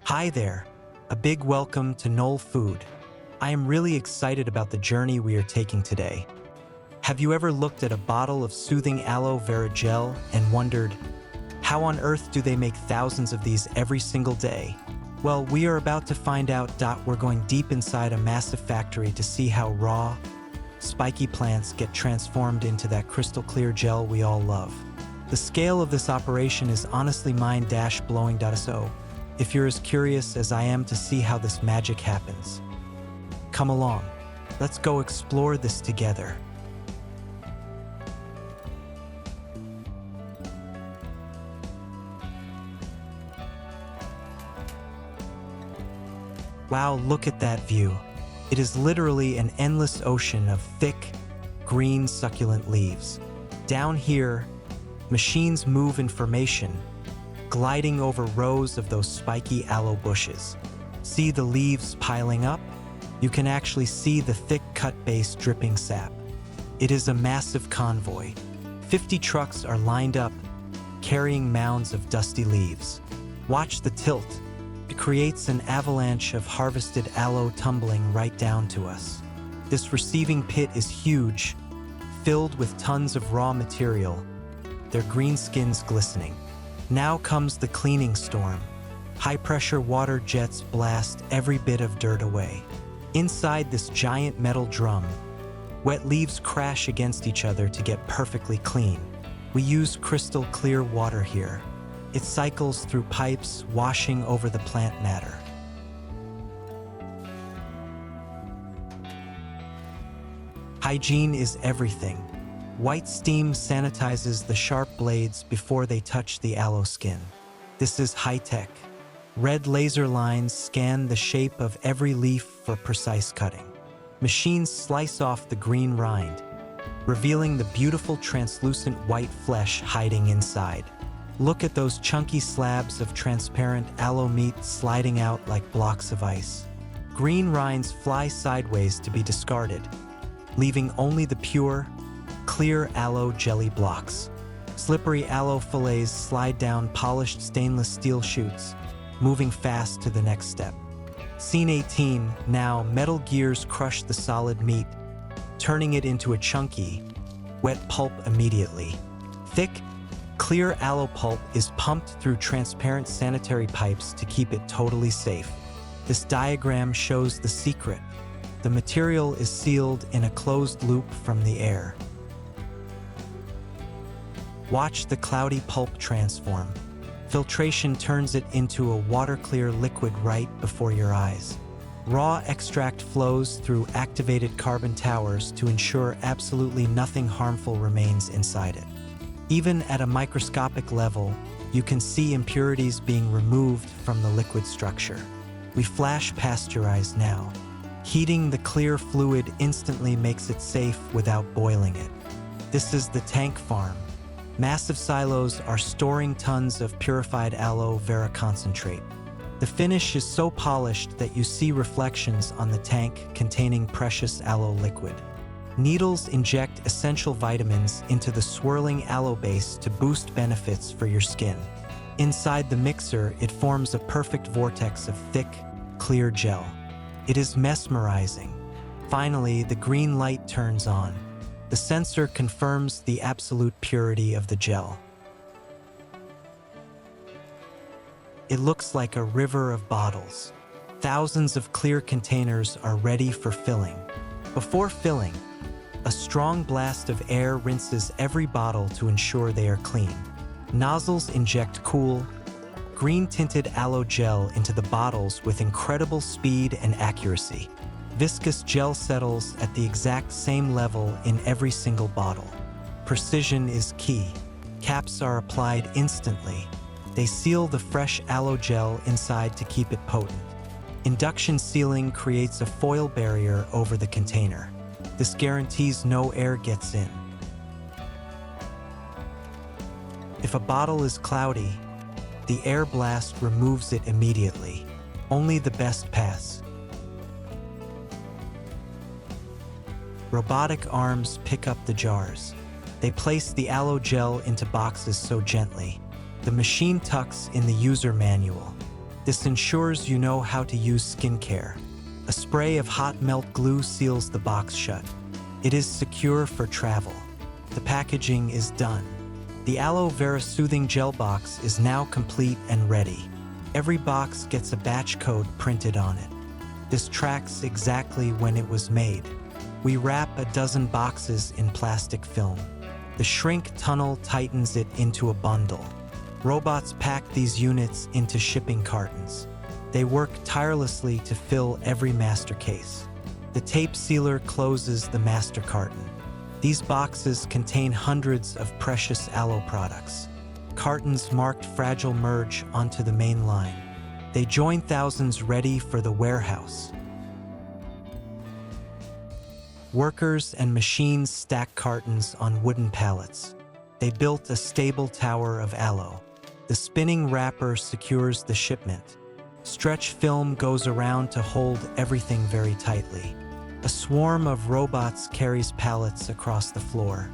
Hi there, a big welcome to Noal Food. I am really excited about the journey we are taking today. Have you ever looked at a bottle of soothing aloe vera gel and wondered, how on earth do they make thousands of these every single day? Well, we are about to find out. We're going deep inside a massive factory to see how raw, spiky plants get transformed into that crystal clear gel we all love. The scale of this operation is honestly mind-blowing. So, if you're as curious as I am to see how this magic happens, come along. Let's go explore this together. Wow, look at that view. It is literally an endless ocean of thick, green, succulent leaves. Down here, machines move in formation, gliding over rows of those spiky aloe bushes. See the leaves piling up? You can actually see the thick cut base dripping sap. It is a massive convoy. 50 trucks are lined up, carrying mounds of dusty leaves. Watch the tilt. It creates an avalanche of harvested aloe tumbling right down to us. This receiving pit is huge, filled with tons of raw material, their green skins glistening. Now comes the cleaning storm. High-pressure water jets blast every bit of dirt away. Inside this giant metal drum, wet leaves crash against each other to get perfectly clean. We use crystal clear water here. It cycles through pipes, washing over the plant matter. Hygiene is everything. White steam sanitizes the sharp blades before they touch the aloe skin. This is high-tech. Red laser lines scan the shape of every leaf for precise cutting. Machines slice off the green rind, revealing the beautiful translucent white flesh hiding inside. Look at those chunky slabs of transparent aloe meat sliding out like blocks of ice. Green rinds fly sideways to be discarded, leaving only the pure, clear aloe jelly blocks. Slippery aloe fillets slide down polished stainless steel chutes, moving fast to the next step. Scene 18, now metal gears crush the solid meat, turning it into a chunky, wet pulp immediately. Thick, clear aloe pulp is pumped through transparent sanitary pipes to keep it totally safe. This diagram shows the secret. The material is sealed in a closed loop from the air. Watch the cloudy pulp transform. Filtration turns it into a water-clear liquid right before your eyes. Raw extract flows through activated carbon towers to ensure absolutely nothing harmful remains inside it. Even at a microscopic level, you can see impurities being removed from the liquid structure. We flash pasteurize now. Heating the clear fluid instantly makes it safe without boiling it. This is the tank farm. Massive silos are storing tons of purified aloe vera concentrate. The finish is so polished that you see reflections on the tank containing precious aloe liquid. Needles inject essential vitamins into the swirling aloe base to boost benefits for your skin. Inside the mixer, it forms a perfect vortex of thick, clear gel. It is mesmerizing. Finally, the green light turns on. The sensor confirms the absolute purity of the gel. It looks like a river of bottles. Thousands of clear containers are ready for filling. Before filling, a strong blast of air rinses every bottle to ensure they are clean. Nozzles inject cool, green-tinted aloe gel into the bottles with incredible speed and accuracy. Viscous gel settles at the exact same level in every single bottle. Precision is key. Caps are applied instantly. They seal the fresh aloe gel inside to keep it potent. Induction sealing creates a foil barrier over the container. This guarantees no air gets in. If a bottle is cloudy, the air blast removes it immediately. Only the best pass. Robotic arms pick up the jars. They place the aloe gel into boxes so gently. The machine tucks in the user manual. This ensures you know how to use skincare. A spray of hot melt glue seals the box shut. It is secure for travel. The packaging is done. The Aloe Vera Soothing Gel box is now complete and ready. Every box gets a batch code printed on it. This tracks exactly when it was made. We wrap a dozen boxes in plastic film. The shrink tunnel tightens it into a bundle. Robots pack these units into shipping cartons. They work tirelessly to fill every master case. The tape sealer closes the master carton. These boxes contain hundreds of precious aloe products. Cartons marked fragile merge onto the main line. They join thousands ready for the warehouse. Workers and machines stack cartons on wooden pallets. They built a stable tower of aloe. The spinning wrapper secures the shipment. Stretch film goes around to hold everything very tightly. A swarm of robots carries pallets across the floor.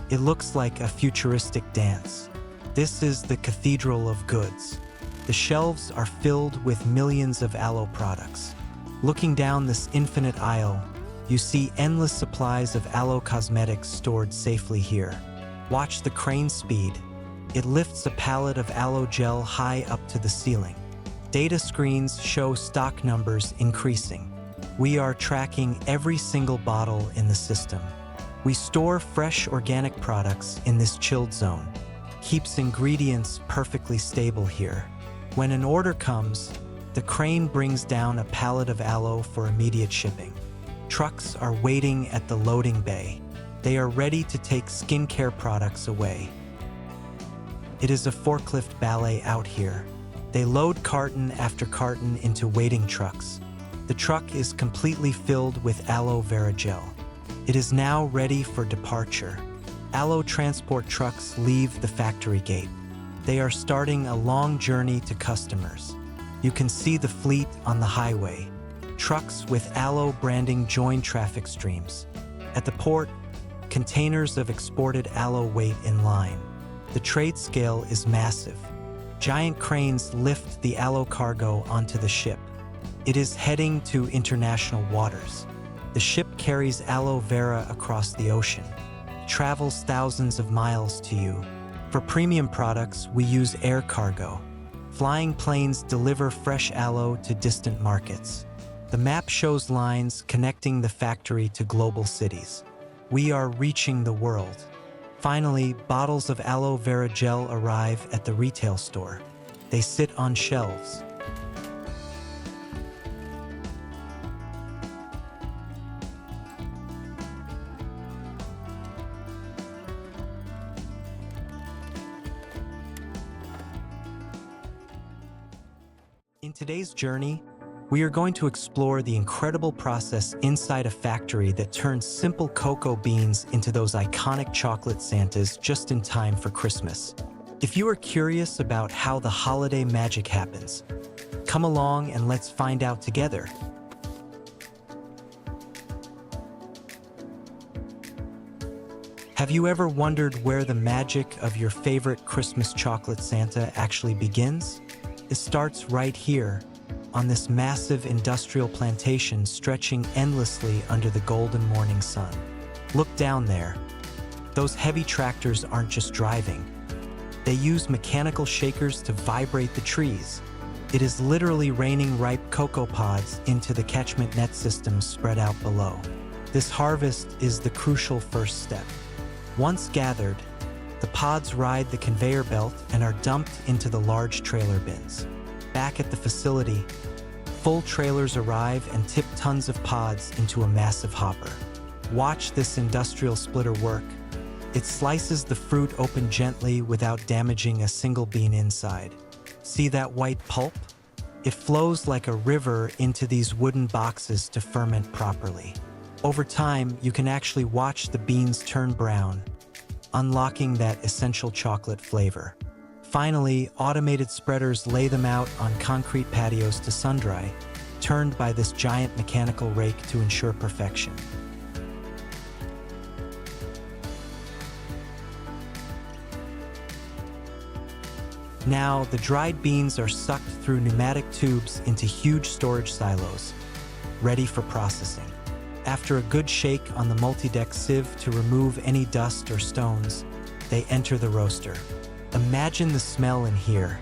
It looks like a futuristic dance. This is the cathedral of goods. The shelves are filled with millions of aloe products. Looking down this infinite aisle, you see endless supplies of aloe cosmetics stored safely here. Watch the crane speed. It lifts a pallet of aloe gel high up to the ceiling. Data screens show stock numbers increasing. We are tracking every single bottle in the system. We store fresh organic products in this chilled zone. Keeps ingredients perfectly stable here. When an order comes, the crane brings down a pallet of aloe for immediate shipping. Trucks are waiting at the loading bay. They are ready to take skincare products away. It is a forklift ballet out here. They load carton after carton into waiting trucks. The truck is completely filled with aloe vera gel. It is now ready for departure. Aloe transport trucks leave the factory gate. They are starting a long journey to customers. You can see the fleet on the highway. Trucks with aloe branding join traffic streams. At the port, containers of exported aloe wait in line. The trade scale is massive. Giant cranes lift the aloe cargo onto the ship. It is heading to international waters. The ship carries aloe vera across the ocean. It travels thousands of miles to you. For premium products, we use air cargo. Flying planes deliver fresh aloe to distant markets. The map shows lines connecting the factory to global cities. We are reaching the world. Finally, bottles of aloe vera gel arrive at the retail store. They sit on shelves. In today's journey, we are going to explore the incredible process inside a factory that turns simple cocoa beans into those iconic chocolate Santas just in time for Christmas. If you are curious about how the holiday magic happens, come along and let's find out together. Have you ever wondered where the magic of your favorite Christmas chocolate Santa actually begins? It starts right here, on this massive industrial plantation stretching endlessly under the golden morning sun. Look down there. Those heavy tractors aren't just driving. They use mechanical shakers to vibrate the trees. It is literally raining ripe cocoa pods into the catchment net systems spread out below. This harvest is the crucial first step. Once gathered, the pods ride the conveyor belt and are dumped into the large trailer bins. Back at the facility, full trailers arrive and tip tons of pods into a massive hopper. Watch this industrial splitter work. It slices the fruit open gently without damaging a single bean inside. See that white pulp? It flows like a river into these wooden boxes to ferment properly. Over time, you can actually watch the beans turn brown, unlocking that essential chocolate flavor. Finally, automated spreaders lay them out on concrete patios to sun-dry, turned by this giant mechanical rake to ensure perfection. Now, the dried beans are sucked through pneumatic tubes into huge storage silos, ready for processing. After a good shake on the multi-deck sieve to remove any dust or stones, they enter the roaster. Imagine the smell in here.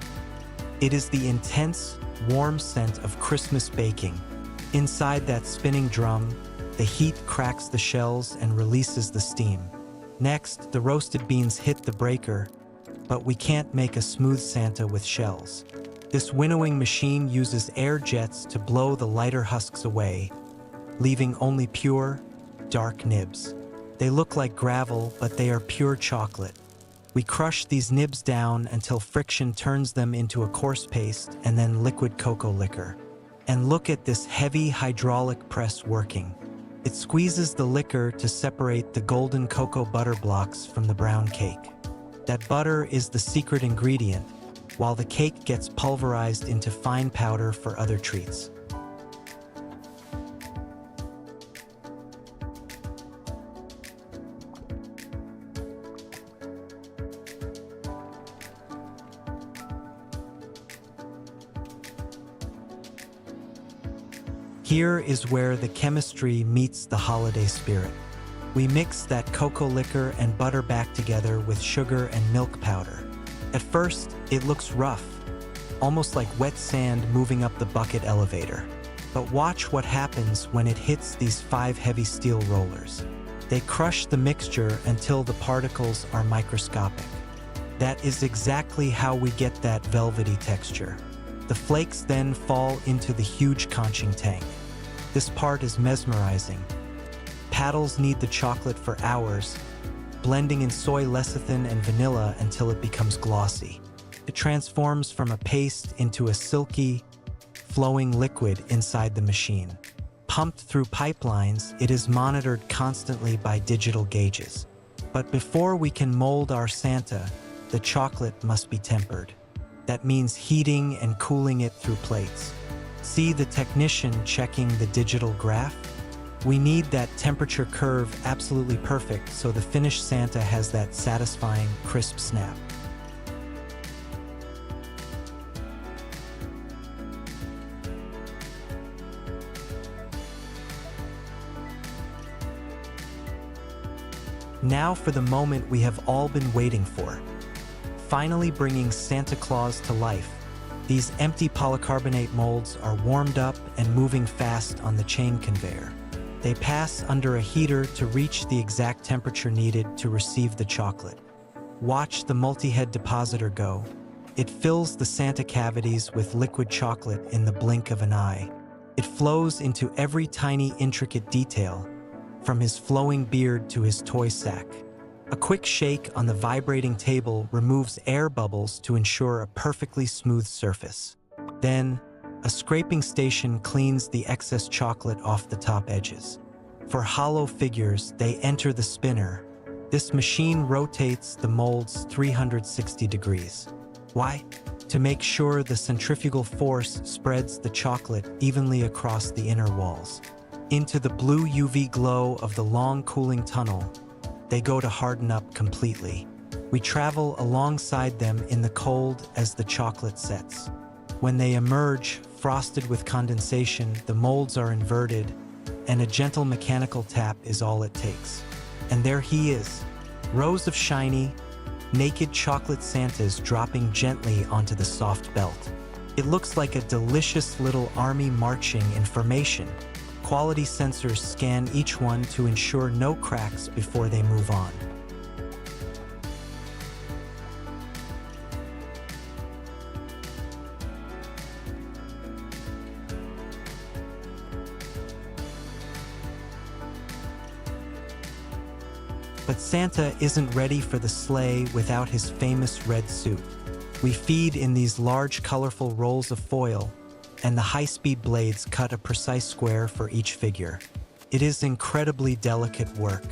It is the intense, warm scent of Christmas baking. Inside that spinning drum, the heat cracks the shells and releases the steam. Next, the roasted beans hit the breaker, but we can't make a smooth Santa with shells. This winnowing machine uses air jets to blow the lighter husks away, leaving only pure, dark nibs. They look like gravel, but they are pure chocolate. We crush these nibs down until friction turns them into a coarse paste and then liquid cocoa liquor. And look at this heavy hydraulic press working. It squeezes the liquor to separate the golden cocoa butter blocks from the brown cake. That butter is the secret ingredient, while the cake gets pulverized into fine powder for other treats. Here is where the chemistry meets the holiday spirit. We mix that cocoa liquor and butter back together with sugar and milk powder. At first, it looks rough, almost like wet sand moving up the bucket elevator. But watch what happens when it hits these 5 heavy steel rollers. They crush the mixture until the particles are microscopic. That is exactly how we get that velvety texture. The flakes then fall into the huge conching tank. This part is mesmerizing. Paddles knead the chocolate for hours, blending in soy lecithin and vanilla until it becomes glossy. It transforms from a paste into a silky, flowing liquid inside the machine. Pumped through pipelines, it is monitored constantly by digital gauges. But before we can mold our Santa, the chocolate must be tempered. That means heating and cooling it through plates. See the technician checking the digital graph? We need that temperature curve absolutely perfect so the finished Santa has that satisfying, crisp snap. Now for the moment we have all been waiting for. Finally bringing Santa Claus to life. These empty polycarbonate molds are warmed up and moving fast on the chain conveyor. They pass under a heater to reach the exact temperature needed to receive the chocolate. Watch the multi-head depositor go. It fills the Santa cavities with liquid chocolate in the blink of an eye. It flows into every tiny intricate detail, from his flowing beard to his toy sack. A quick shake on the vibrating table removes air bubbles to ensure a perfectly smooth surface. Then, a scraping station cleans the excess chocolate off the top edges. For hollow figures, they enter the spinner. This machine rotates the molds 360 degrees. Why? To make sure the centrifugal force spreads the chocolate evenly across the inner walls. Into the blue UV glow of the long cooling tunnel, they go to harden up completely. We travel alongside them in the cold as the chocolate sets. When they emerge, frosted with condensation, the molds are inverted, and a gentle mechanical tap is all it takes. And there he is, rows of shiny, naked chocolate Santas dropping gently onto the soft belt. It looks like a delicious little army marching in formation. Quality sensors scan each one to ensure no cracks before they move on. But Santa isn't ready for the sleigh without his famous red suit. We feed in these large, colorful rolls of foil, and the high-speed blades cut a precise square for each figure. It is incredibly delicate work.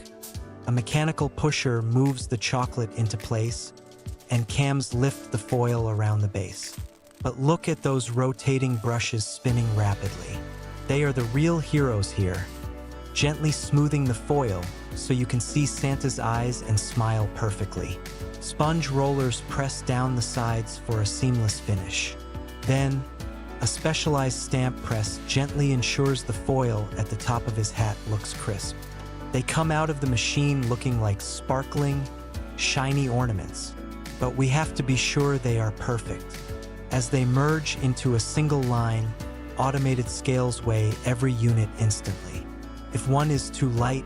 A mechanical pusher moves the chocolate into place, and cams lift the foil around the base. But look at those rotating brushes spinning rapidly. They are the real heroes here. gently smoothing the foil so you can see Santa's eyes and smile perfectly. Sponge rollers press down the sides for a seamless finish. Then, a specialized stamp press gently ensures the foil at the top of his hat looks crisp. They come out of the machine looking like sparkling, shiny ornaments, but we have to be sure they are perfect. As they merge into a single line, automated scales weigh every unit instantly. If one is too light,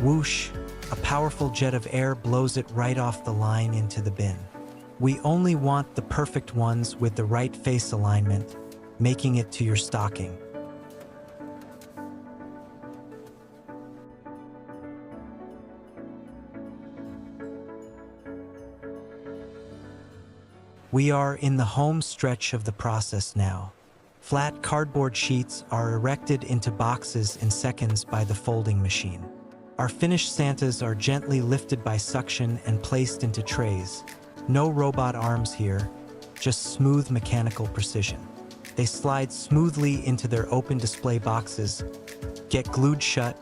whoosh, a powerful jet of air blows it right off the line into the bin. We only want the perfect ones with the right face alignment, making it to your stocking. We are in the home stretch of the process now. Flat cardboard sheets are erected into boxes in seconds by the folding machine. Our finished Santas are gently lifted by suction and placed into trays. No robot arms here, just smooth mechanical precision. They slide smoothly into their open display boxes, get glued shut,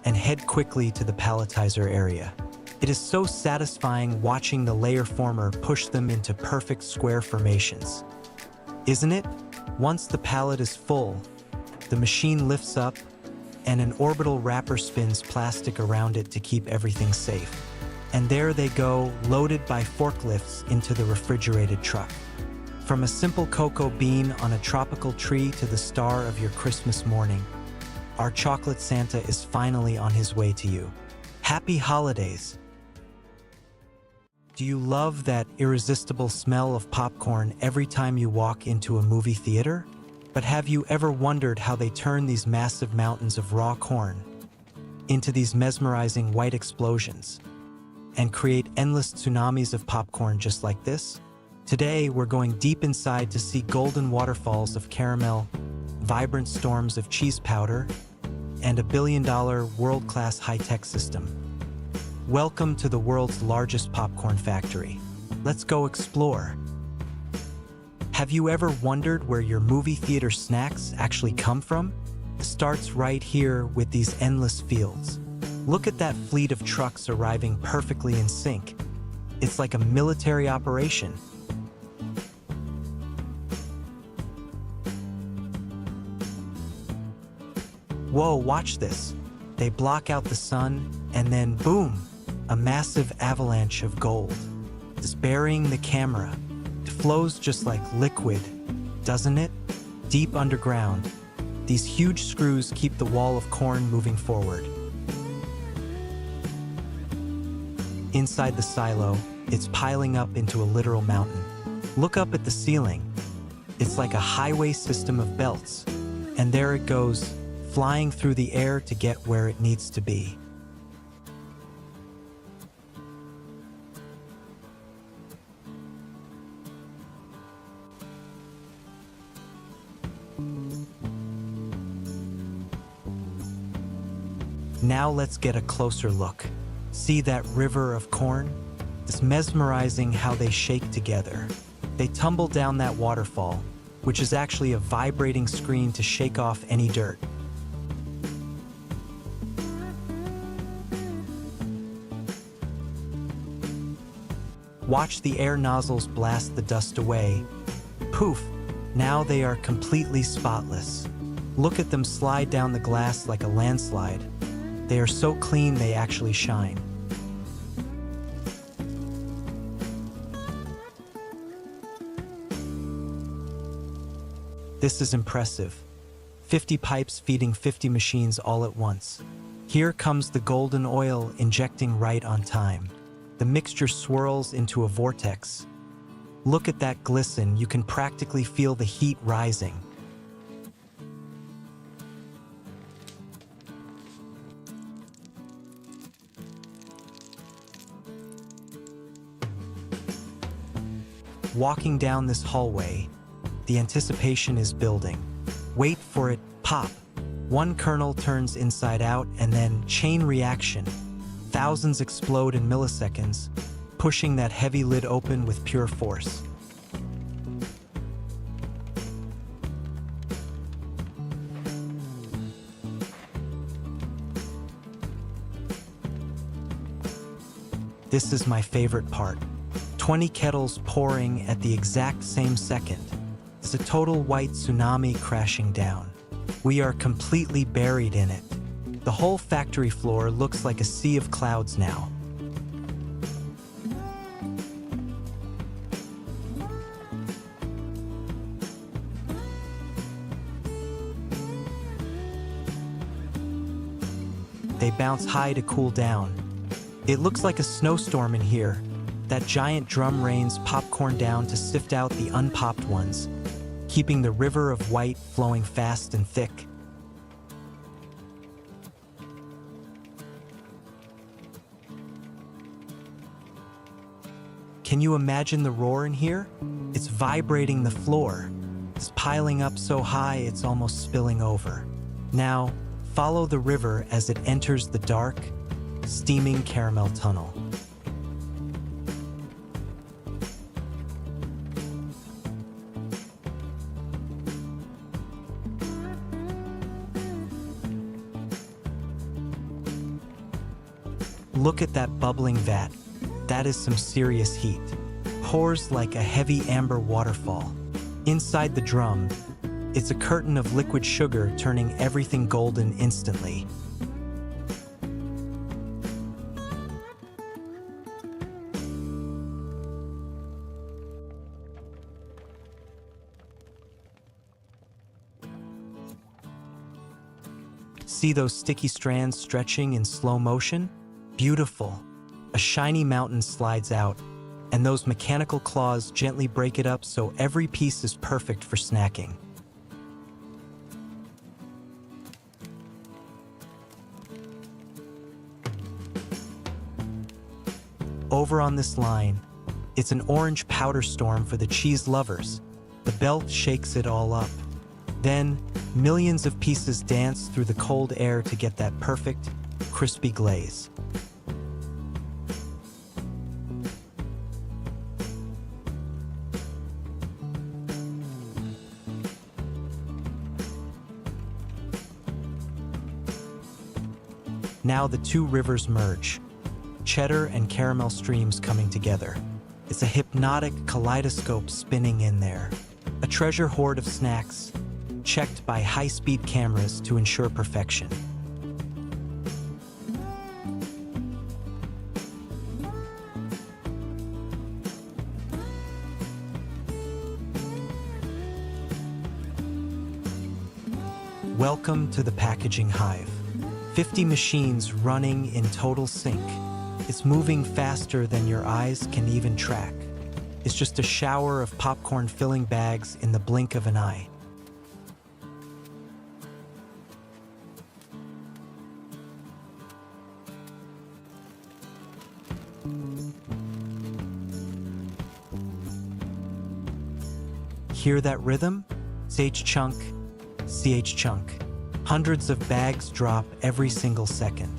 and head quickly to the palletizer area. It is so satisfying watching the layer former push them into perfect square formations. Isn't it? Once the pallet is full, the machine lifts up, and an orbital wrapper spins plastic around it to keep everything safe. And there they go, loaded by forklifts into the refrigerated truck. From a simple cocoa bean on a tropical tree to the star of your Christmas morning, our chocolate Santa is finally on his way to you. Happy holidays! Do you love that irresistible smell of popcorn every time you walk into a movie theater? But have you ever wondered how they turn these massive mountains of raw corn into these mesmerizing white explosions and create endless tsunamis of popcorn just like this? Today, we're going deep inside to see golden waterfalls of caramel, vibrant storms of cheese powder, and a billion-dollar world-class high-tech system. Welcome to the world's largest popcorn factory. Let's go explore. Have you ever wondered where your movie theater snacks actually come from? It starts right here with these endless fields. Look at that fleet of trucks arriving perfectly in sync. It's like a military operation. Whoa, watch this. They block out the sun, and then boom, a massive avalanche of gold. It's burying the camera. It flows just like liquid, doesn't it? Deep underground, these huge screws keep the wall of corn moving forward. Inside the silo, it's piling up into a literal mountain. Look up at the ceiling. It's like a highway system of belts. And there it goes, flying through the air to get where it needs to be. Now let's get a closer look. See that river of corn? It's mesmerizing how they shake together. They tumble down that waterfall, which is actually a vibrating screen to shake off any dirt. Watch the air nozzles blast the dust away. Poof! Now they are completely spotless. Look at them slide down the glass like a landslide. They are so clean they actually shine. This is impressive. 50 pipes feeding 50 machines all at once. Here comes the golden oil injecting right on time. The mixture swirls into a vortex. Look at that glisten, you can practically feel the heat rising. Walking down this hallway, the anticipation is building. Wait for it, pop. One kernel turns inside out and then chain reaction. Thousands explode in milliseconds, pushing that heavy lid open with pure force. This is my favorite part. 20 kettles pouring at the exact same second. It's a total white tsunami crashing down. We are completely buried in it. The whole factory floor looks like a sea of clouds now. They bounce high to cool down. It looks like a snowstorm in here. That giant drum rains popcorn down to sift out the unpopped ones, keeping the river of white flowing fast and thick. Can you imagine the roar in here? It's vibrating the floor. It's piling up so high it's almost spilling over. Now, follow the river as it enters the dark, steaming caramel tunnel. Look at that bubbling vat. That is some serious heat. Pours like a heavy amber waterfall. Inside the drum, it's a curtain of liquid sugar turning everything golden instantly. See those sticky strands stretching in slow motion? Beautiful. A shiny mountain slides out, and those mechanical claws gently break it up so every piece is perfect for snacking. Over on this line, it's an orange powder storm for the cheese lovers. The belt shakes it all up. Then, millions of pieces dance through the cold air to get that perfect, crispy glaze. Now the two rivers merge, cheddar and caramel streams coming together. It's a hypnotic kaleidoscope spinning in there. A treasure hoard of snacks, checked by high-speed cameras to ensure perfection. Welcome to the packaging hive. 50 machines running in total sync. It's moving faster than your eyes can even track. It's just a shower of popcorn filling bags in the blink of an eye. Hear that rhythm? CH chunk, CH chunk. Hundreds of bags drop every single second.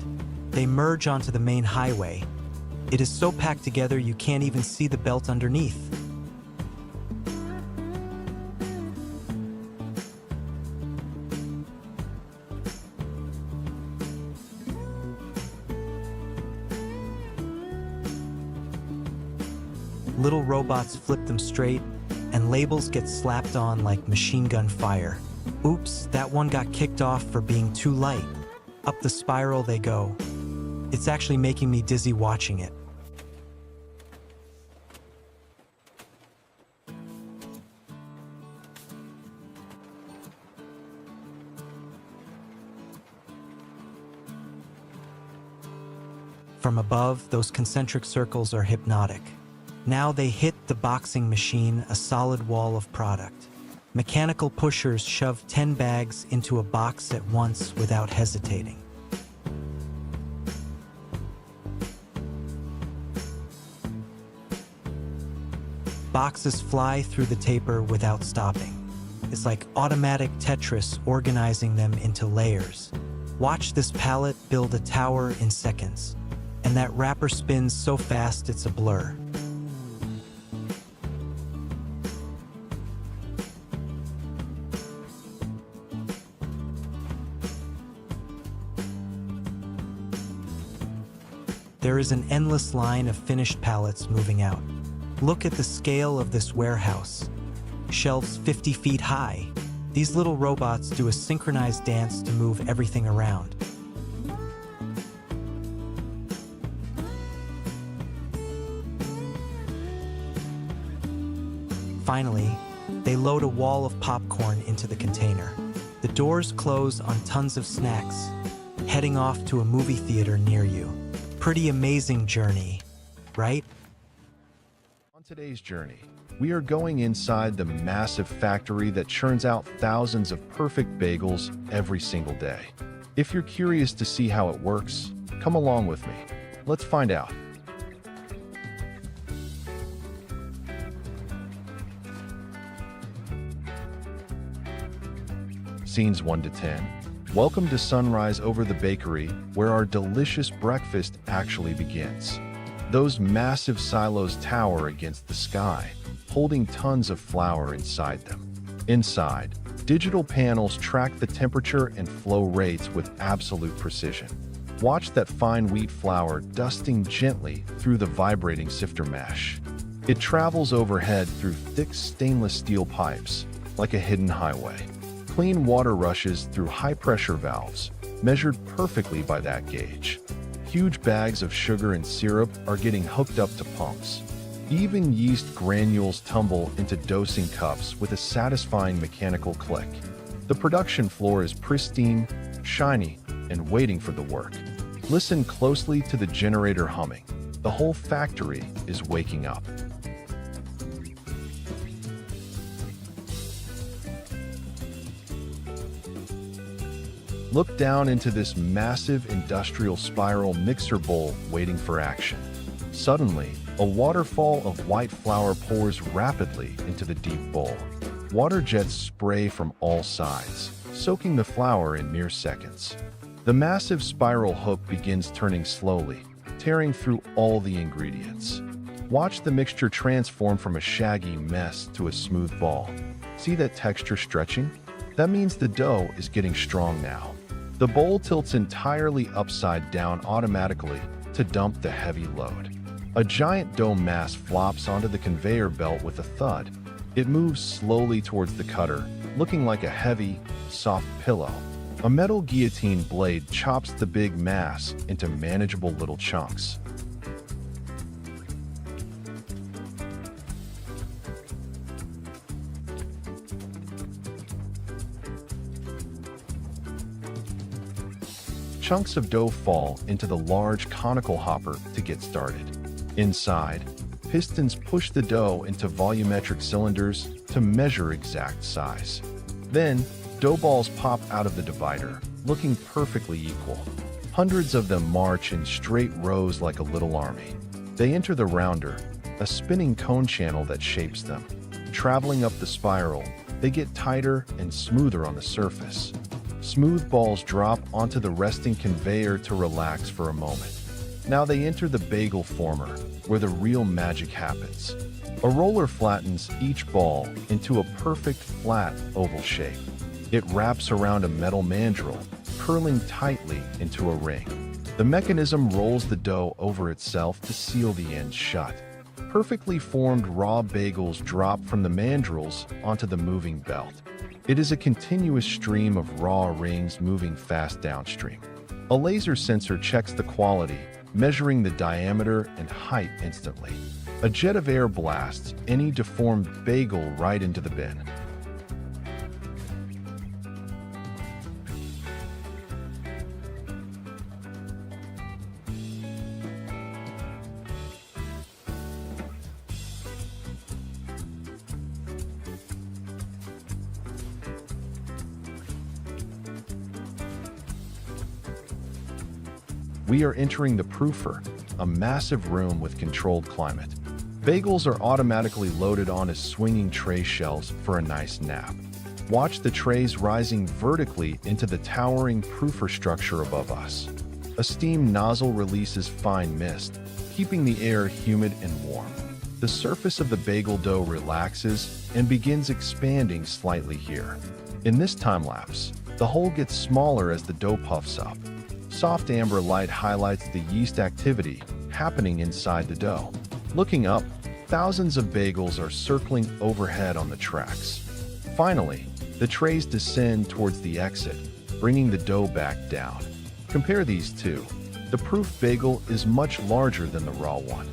They merge onto the main highway. It is so packed together you can't even see the belt underneath. Little robots flip them straight, and labels get slapped on like machine gun fire. Oops, that one got kicked off for being too light. Up the spiral they go. It's actually making me dizzy watching it. From above, those concentric circles are hypnotic. Now they hit the boxing machine, a solid wall of product. Mechanical pushers shove 10 bags into a box at once without hesitating. Boxes fly through the taper without stopping. It's like automatic Tetris organizing them into layers. Watch this pallet build a tower in seconds. And that wrapper spins so fast it's a blur. There is an endless line of finished pallets moving out. Look at the scale of this warehouse. Shelves 50 feet high. These little robots do a synchronized dance to move everything around. Finally, they load a wall of popcorn into the container. The doors close on tons of snacks, heading off to a movie theater near you. Pretty amazing journey, right? On today's journey, we are going inside the massive factory that churns out thousands of perfect bagels every single day. If you're curious to see how it works, come along with me. Let's find out. Scenes 1 to 10. Welcome to sunrise over the bakery, where our delicious breakfast actually begins. Those massive silos tower against the sky, holding tons of flour inside them. Inside, digital panels track the temperature and flow rates with absolute precision. Watch that fine wheat flour dusting gently through the vibrating sifter mesh. It travels overhead through thick stainless steel pipes, like a hidden highway. Clean water rushes through high-pressure valves, measured perfectly by that gauge. Huge bags of sugar and syrup are getting hooked up to pumps. Even yeast granules tumble into dosing cups with a satisfying mechanical click. The production floor is pristine, shiny, and waiting for the work. Listen closely to the generator humming. The whole factory is waking up. Look down into this massive industrial spiral mixer bowl waiting for action. Suddenly, a waterfall of white flour pours rapidly into the deep bowl. Water jets spray from all sides, soaking the flour in mere seconds. The massive spiral hook begins turning slowly, tearing through all the ingredients. Watch the mixture transform from a shaggy mess to a smooth ball. See that texture stretching? That means the dough is getting strong now. The bowl tilts entirely upside down automatically to dump the heavy load. A giant dough mass flops onto the conveyor belt with a thud. It moves slowly towards the cutter, looking like a heavy, soft pillow. A metal guillotine blade chops the big mass into manageable little chunks. Chunks of dough fall into the large conical hopper to get started. Inside, pistons push the dough into volumetric cylinders to measure exact size. Then, dough balls pop out of the divider, looking perfectly equal. Hundreds of them march in straight rows like a little army. They enter the rounder, a spinning cone channel that shapes them. Traveling up the spiral, they get tighter and smoother on the surface. Smooth balls drop onto the resting conveyor to relax for a moment. Now they enter the bagel former, where the real magic happens. A roller flattens each ball into a perfect flat oval shape. It wraps around a metal mandrel, curling tightly into a ring. The mechanism rolls the dough over itself to seal the ends shut. Perfectly formed raw bagels drop from the mandrels onto the moving belt. It is a continuous stream of raw rings moving fast downstream. A laser sensor checks the quality, measuring the diameter and height instantly. A jet of air blasts any deformed bagel right into the bin. We are entering the proofer, a massive room with controlled climate. Bagels are automatically loaded onto swinging tray shelves for a nice nap. Watch the trays rising vertically into the towering proofer structure above us. A steam nozzle releases fine mist, keeping the air humid and warm. The surface of the bagel dough relaxes and begins expanding slightly here. In this time lapse, the hole gets smaller as the dough puffs up. Soft amber light highlights the yeast activity happening inside the dough. Looking up, thousands of bagels are circling overhead on the tracks. Finally, the trays descend towards the exit, bringing the dough back down. Compare these two. The proof bagel is much larger than the raw one.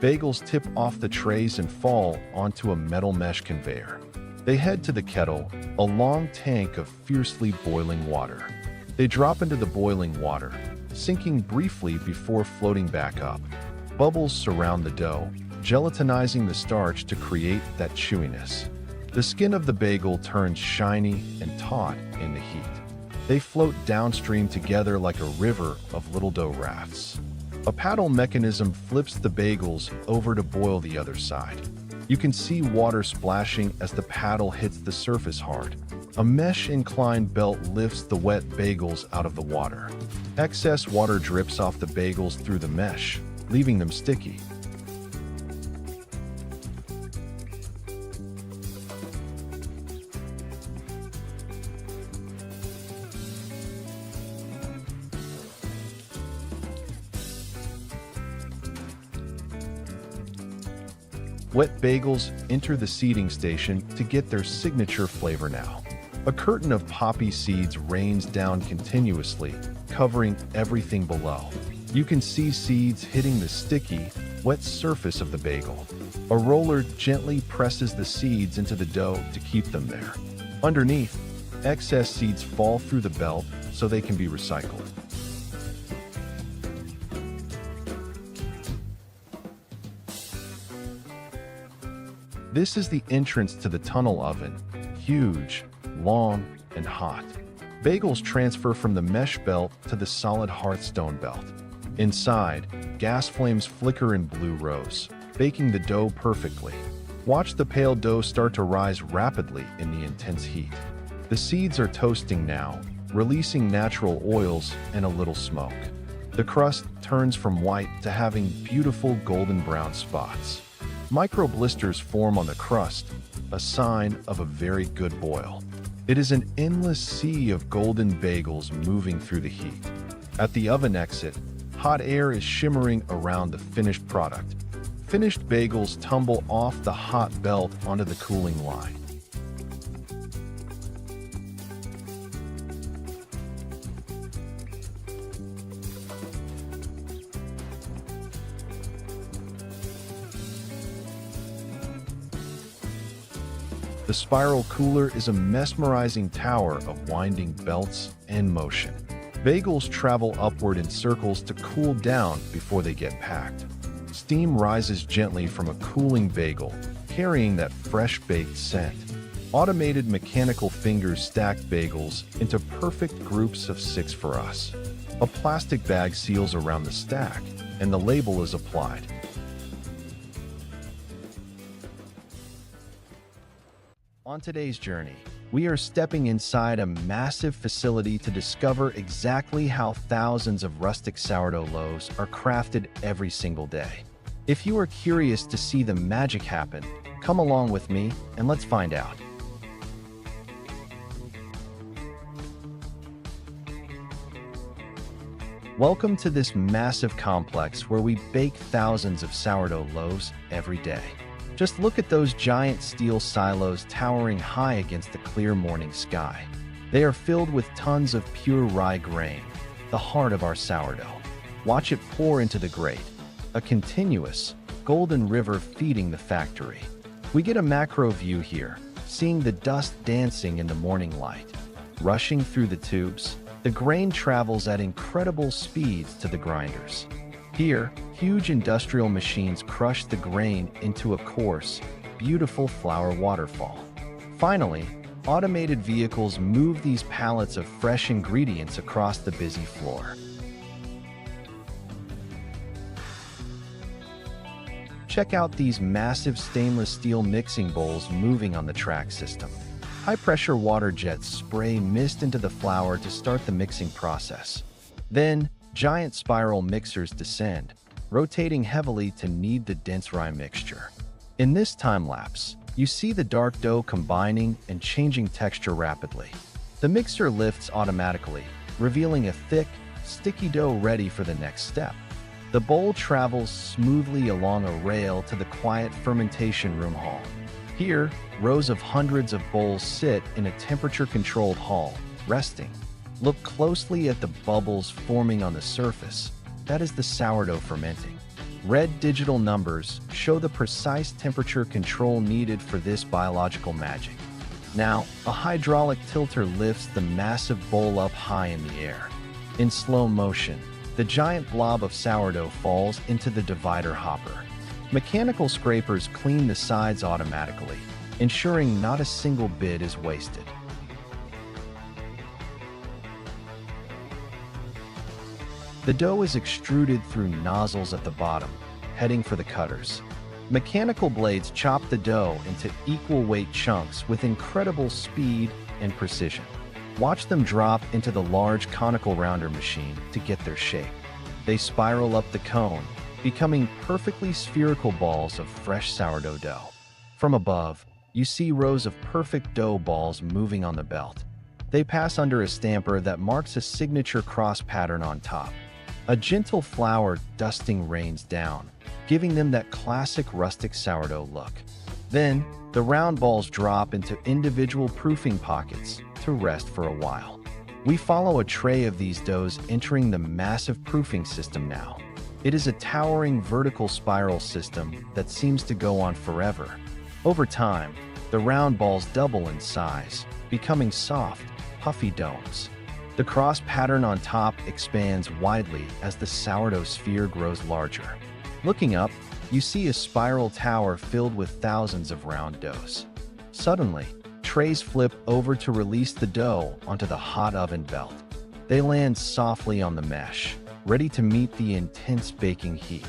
Bagels tip off the trays and fall onto a metal mesh conveyor. They head to the kettle, a long tank of fiercely boiling water. They drop into the boiling water, sinking briefly before floating back up. Bubbles surround the dough, gelatinizing the starch to create that chewiness. The skin of the bagel turns shiny and taut in the heat. They float downstream together like a river of little dough rafts. A paddle mechanism flips the bagels over to boil the other side. You can see water splashing as the paddle hits the surface hard. A mesh-inclined belt lifts the wet bagels out of the water. Excess water drips off the bagels through the mesh, leaving them sticky. Wet bagels enter the seating station to get their signature flavor now. A curtain of poppy seeds rains down continuously, covering everything below. You can see seeds hitting the sticky, wet surface of the bagel. A roller gently presses the seeds into the dough to keep them there. Underneath, excess seeds fall through the belt so they can be recycled. This is the entrance to the tunnel oven, huge, long, and hot. Bagels transfer from the mesh belt to the solid hearthstone belt. Inside, gas flames flicker in blue rows, baking the dough perfectly. Watch the pale dough start to rise rapidly in the intense heat. The seeds are toasting now, releasing natural oils and a little smoke. The crust turns from white to having beautiful golden brown spots. Micro blisters form on the crust, a sign of a very good boil. It is an endless sea of golden bagels moving through the heat. At the oven exit, hot air is shimmering around the finished product. Finished bagels tumble off the hot belt onto the cooling line. The spiral cooler is a mesmerizing tower of winding belts and motion. Bagels travel upward in circles to cool down before they get packed. Steam rises gently from a cooling bagel, carrying that fresh-baked scent. Automated mechanical fingers stack bagels into perfect groups of 6 for us. A plastic bag seals around the stack, and the label is applied. On today's journey, we are stepping inside a massive facility to discover exactly how thousands of rustic sourdough loaves are crafted every single day. If you are curious to see the magic happen, come along with me and let's find out. Welcome to this massive complex where we bake thousands of sourdough loaves every day. Just look at those giant steel silos towering high against the clear morning sky. They are filled with tons of pure rye grain, the heart of our sourdough. Watch it pour into the grate, a continuous, golden river feeding the factory. We get a macro view here, seeing the dust dancing in the morning light. Rushing through the tubes, the grain travels at incredible speeds to the grinders. Here, huge industrial machines crush the grain into a coarse, beautiful flour waterfall. Finally, automated vehicles move these pallets of fresh ingredients across the busy floor. Check out these massive stainless steel mixing bowls moving on the track system. High-pressure water jets spray mist into the flour to start the mixing process. Then, Giant spiral mixers descend, rotating heavily to knead the dense rye mixture. In this time lapse, you see the dark dough combining and changing texture rapidly. The mixer lifts automatically, revealing a thick, sticky dough ready for the next step. The bowl travels smoothly along a rail to the quiet fermentation room hall. Here, rows of hundreds of bowls sit in a temperature-controlled hall, resting. Look closely at the bubbles forming on the surface. That is the sourdough fermenting. Red digital numbers show the precise temperature control needed for this biological magic. Now, a hydraulic tilter lifts the massive bowl up high in the air. In slow motion, the giant blob of sourdough falls into the divider hopper. Mechanical scrapers clean the sides automatically, ensuring not a single bit is wasted. The dough is extruded through nozzles at the bottom, heading for the cutters. Mechanical blades chop the dough into equal weight chunks with incredible speed and precision. Watch them drop into the large conical rounder machine to get their shape. They spiral up the cone, becoming perfectly spherical balls of fresh sourdough dough. From above, you see rows of perfect dough balls moving on the belt. They pass under a stamper that marks a signature cross pattern on top. A gentle flour dusting rains down, giving them that classic rustic sourdough look. Then, the round balls drop into individual proofing pockets to rest for a while. We follow a tray of these doughs entering the massive proofing system now. It is a towering vertical spiral system that seems to go on forever. Over time, the round balls double in size, becoming soft, puffy domes. The cross pattern on top expands widely as the sourdough sphere grows larger. Looking up, you see a spiral tower filled with thousands of round doughs. Suddenly, trays flip over to release the dough onto the hot oven belt. They land softly on the mesh, ready to meet the intense baking heat.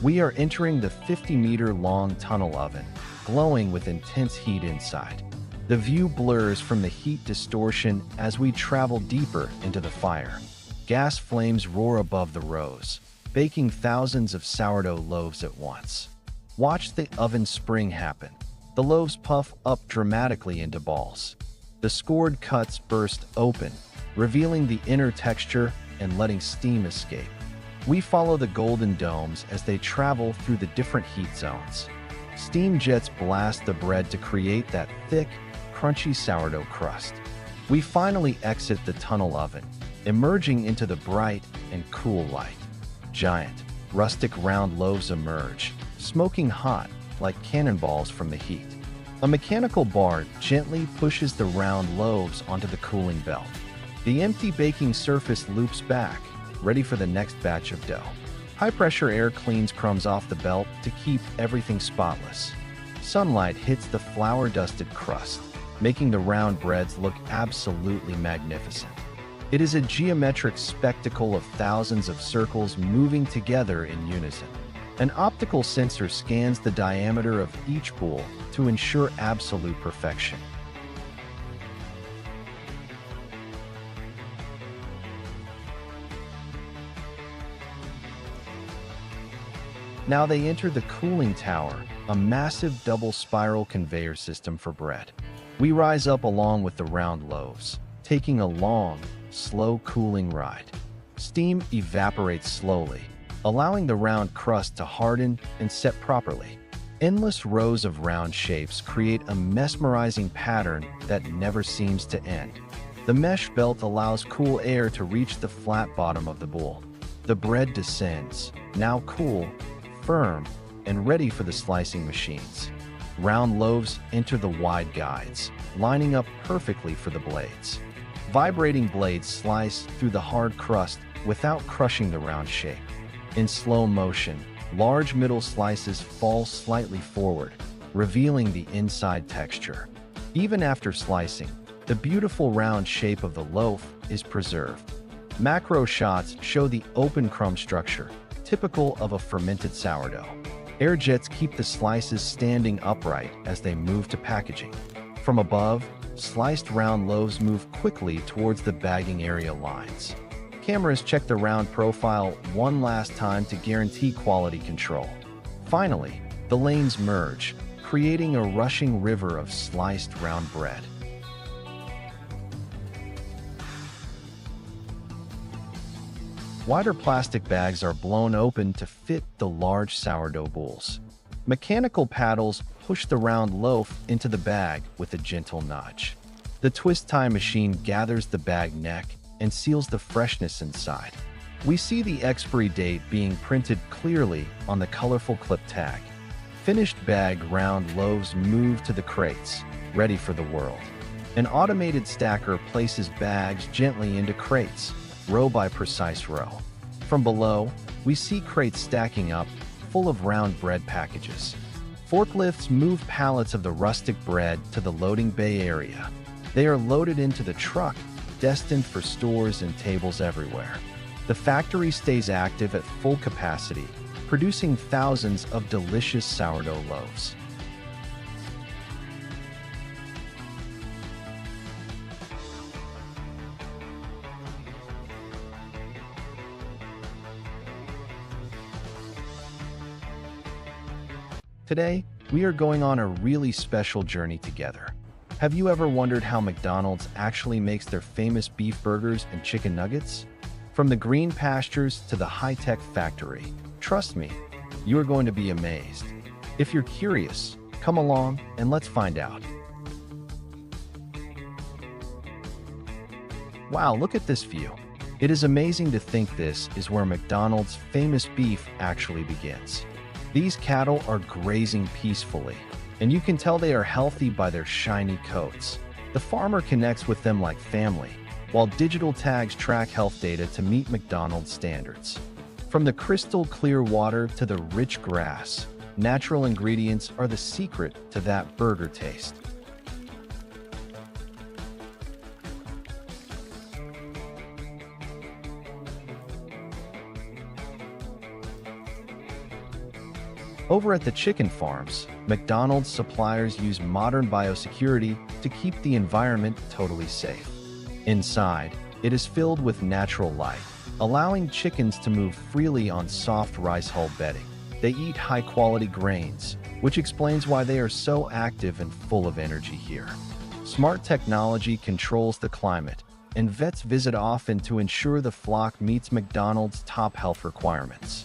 We are entering the 50-meter-long tunnel oven, glowing with intense heat inside. The view blurs from the heat distortion as we travel deeper into the fire. Gas flames roar above the rows, baking thousands of sourdough loaves at once. Watch the oven spring happen. The loaves puff up dramatically into balls. The scored cuts burst open, revealing the inner texture and letting steam escape. We follow the golden domes as they travel through the different heat zones. Steam jets blast the bread to create that thick, crunchy sourdough crust. We finally exit the tunnel oven, emerging into the bright and cool light. Giant, rustic round loaves emerge, smoking hot like cannonballs from the heat. A mechanical bar gently pushes the round loaves onto the cooling belt. The empty baking surface loops back, ready for the next batch of dough. High-pressure air cleans crumbs off the belt to keep everything spotless. Sunlight hits the flour-dusted crust, making the round breads look absolutely magnificent. It is a geometric spectacle of thousands of circles moving together in unison. An optical sensor scans the diameter of each bowl to ensure absolute perfection. Now they enter the cooling tower, a massive double spiral conveyor system for bread. We rise up along with the round loaves, taking a long, slow cooling ride. Steam evaporates slowly, allowing the round crust to harden and set properly. Endless rows of round shapes create a mesmerizing pattern that never seems to end. The mesh belt allows cool air to reach the flat bottom of the bowl. The bread descends, now cool, firm, and ready for the slicing machines. Round loaves enter the wide guides, lining up perfectly for the blades. Vibrating blades slice through the hard crust without crushing the round shape. In slow motion, large middle slices fall slightly forward, revealing the inside texture. Even after slicing, the beautiful round shape of the loaf is preserved. Macro shots show the open crumb structure, typical of a fermented sourdough. Air jets keep the slices standing upright as they move to packaging. From above, sliced round loaves move quickly towards the bagging area lines. Cameras check the round profile one last time to guarantee quality control. Finally, the lanes merge, creating a rushing river of sliced round bread. Wider plastic bags are blown open to fit the large sourdough bowls. Mechanical paddles push the round loaf into the bag with a gentle nudge. The twist tie machine gathers the bag neck and seals the freshness inside. We see the expiry date being printed clearly on the colorful clip tag. Finished bag round loaves move to the crates, ready for the world. An automated stacker places bags gently into crates, row by precise row. From below, we see crates stacking up, full of round bread packages. Forklifts move pallets of the rustic bread to the loading bay area. They are loaded into the truck, destined for stores and tables everywhere. The factory stays active at full capacity, producing thousands of delicious sourdough loaves. Today, we are going on a really special journey together. Have you ever wondered how McDonald's actually makes their famous beef burgers and chicken nuggets? From the green pastures to the high-tech factory, trust me, you are going to be amazed. If you're curious, come along and let's find out. Wow, look at this view. It is amazing to think this is where McDonald's famous beef actually begins. These cattle are grazing peacefully, and you can tell they are healthy by their shiny coats. The farmer connects with them like family, while digital tags track health data to meet McDonald's standards. From the crystal clear water to the rich grass, natural ingredients are the secret to that burger taste. Over at the chicken farms, McDonald's suppliers use modern biosecurity to keep the environment totally safe. Inside, it is filled with natural light, allowing chickens to move freely on soft rice hull bedding. They eat high-quality grains, which explains why they are so active and full of energy here. Smart technology controls the climate, and vets visit often to ensure the flock meets McDonald's top health requirements.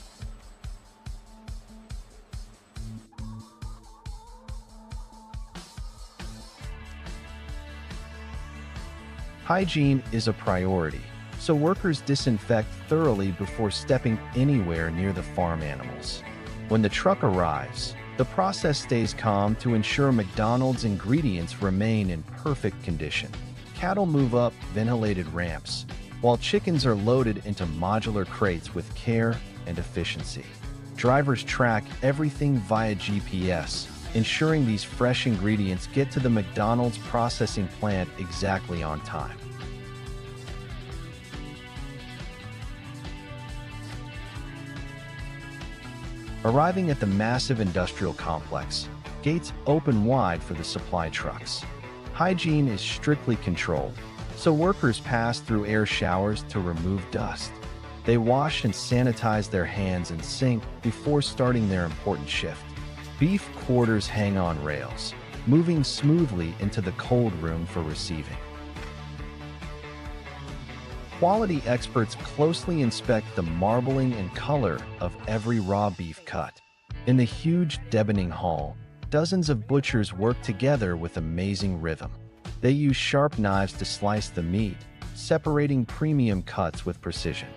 Hygiene is a priority, so workers disinfect thoroughly before stepping anywhere near the farm animals. When the truck arrives, the process stays calm to ensure McDonald's ingredients remain in perfect condition. Cattle move up ventilated ramps, while chickens are loaded into modular crates with care and efficiency. Drivers track everything via GPS, ensuring these fresh ingredients get to the McDonald's processing plant exactly on time. Arriving at the massive industrial complex, gates open wide for the supply trucks. Hygiene is strictly controlled, so workers pass through air showers to remove dust. They wash and sanitize their hands in sink before starting their important shift. Beef quarters hang on rails, moving smoothly into the cold room for receiving. Quality experts closely inspect the marbling and color of every raw beef cut. In the huge deboning hall, dozens of butchers work together with amazing rhythm. They use sharp knives to slice the meat, separating premium cuts with precision.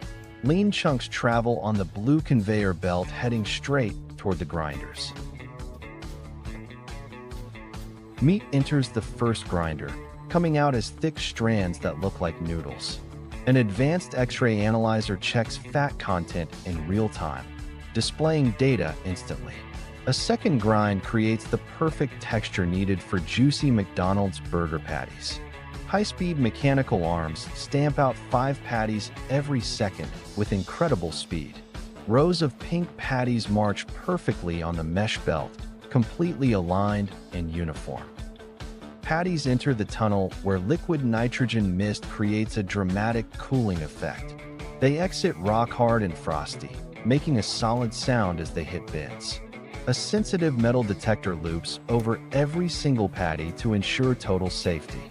Lean chunks travel on the blue conveyor belt heading straight toward the grinders. Meat enters the first grinder, coming out as thick strands that look like noodles. An advanced X-ray analyzer checks fat content in real time, displaying data instantly. A second grind creates the perfect texture needed for juicy McDonald's burger patties. High-speed mechanical arms stamp out 5 patties every second with incredible speed. Rows of pink patties march perfectly on the mesh belt, completely aligned and uniform. Patties enter the tunnel where liquid nitrogen mist creates a dramatic cooling effect. They exit rock-hard and frosty, making a solid sound as they hit bits. A sensitive metal detector loops over every single patty to ensure total safety.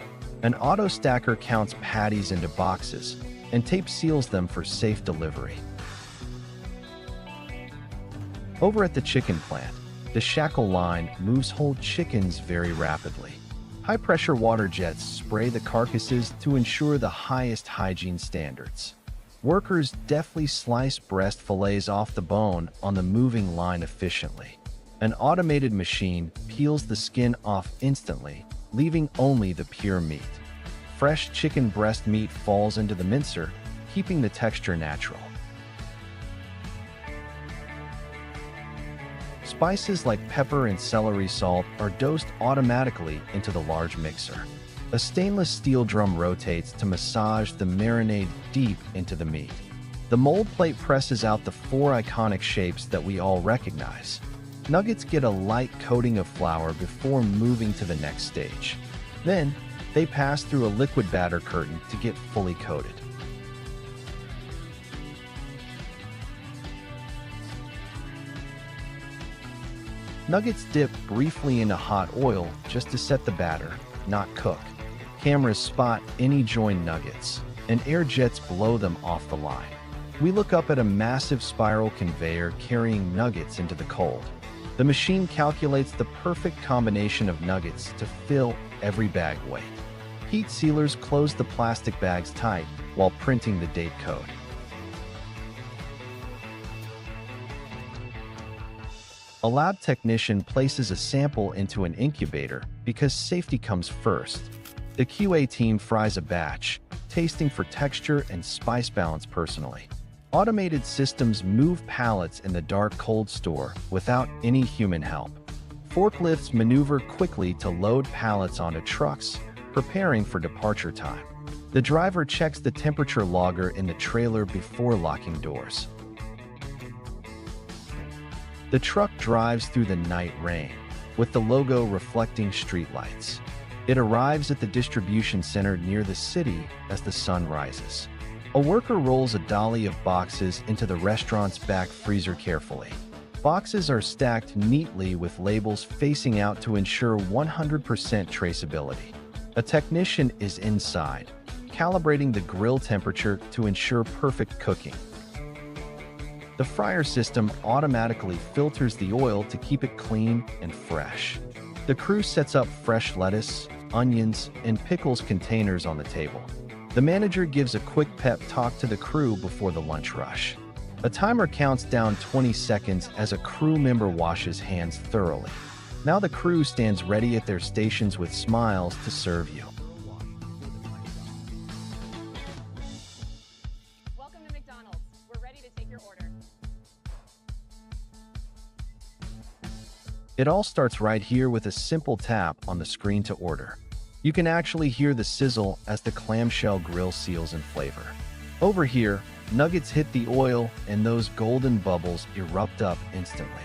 An auto stacker counts patties into boxes and tape seals them for safe delivery. Over at the chicken plant, the shackle line moves whole chickens very rapidly. High-pressure water jets spray the carcasses to ensure the highest hygiene standards. Workers deftly slice breast fillets off the bone on the moving line efficiently. An automated machine peels the skin off instantly, leaving only the pure meat. Fresh chicken breast meat falls into the mincer, keeping the texture natural. Spices like pepper and celery salt are dosed automatically into the large mixer. A stainless steel drum rotates to massage the marinade deep into the meat. The mold plate presses out the 4 iconic shapes that we all recognize. Nuggets get a light coating of flour before moving to the next stage. Then, they pass through a liquid batter curtain to get fully coated. Nuggets dip briefly into hot oil just to set the batter, not cook. Cameras spot any joined nuggets, and air jets blow them off the line. We look up at a massive spiral conveyor carrying nuggets into the cold. The machine calculates the perfect combination of nuggets to fill every bag weight. Heat sealers close the plastic bags tight while printing the date code. A lab technician places a sample into an incubator because safety comes first. The QA team fries a batch, tasting for texture and spice balance personally. Automated systems move pallets in the dark cold store without any human help. Forklifts maneuver quickly to load pallets onto trucks, preparing for departure time. The driver checks the temperature logger in the trailer before locking doors. The truck drives through the night rain, with the logo reflecting streetlights. It arrives at the distribution center near the city as the sun rises. A worker rolls a dolly of boxes into the restaurant's back freezer carefully. Boxes are stacked neatly with labels facing out to ensure 100% traceability. A technician is inside, calibrating the grill temperature to ensure perfect cooking. The fryer system automatically filters the oil to keep it clean and fresh. The crew sets up fresh lettuce, onions, and pickles containers on the table. The manager gives a quick pep talk to the crew before the lunch rush. A timer counts down 20 seconds as a crew member washes hands thoroughly. Now the crew stands ready at their stations with smiles to serve you. Welcome to McDonald's. We're ready to take your order. It all starts right here with a simple tap on the screen to order. You can actually hear the sizzle as the clamshell grill seals in flavor. Over here, nuggets hit the oil and those golden bubbles erupt up instantly.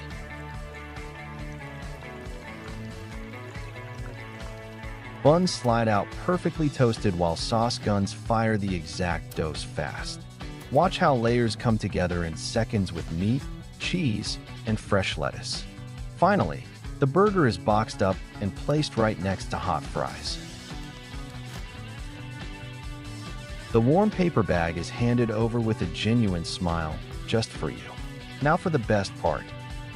Buns slide out perfectly toasted while sauce guns fire the exact dose fast. Watch how layers come together in seconds with meat, cheese, and fresh lettuce. Finally, the burger is boxed up and placed right next to hot fries. The warm paper bag is handed over with a genuine smile, just for you. Now for the best part,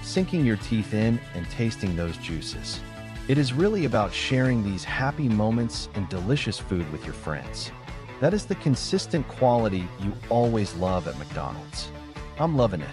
sinking your teeth in and tasting those juices. It is really about sharing these happy moments and delicious food with your friends. That is the consistent quality you always love at McDonald's. I'm loving it.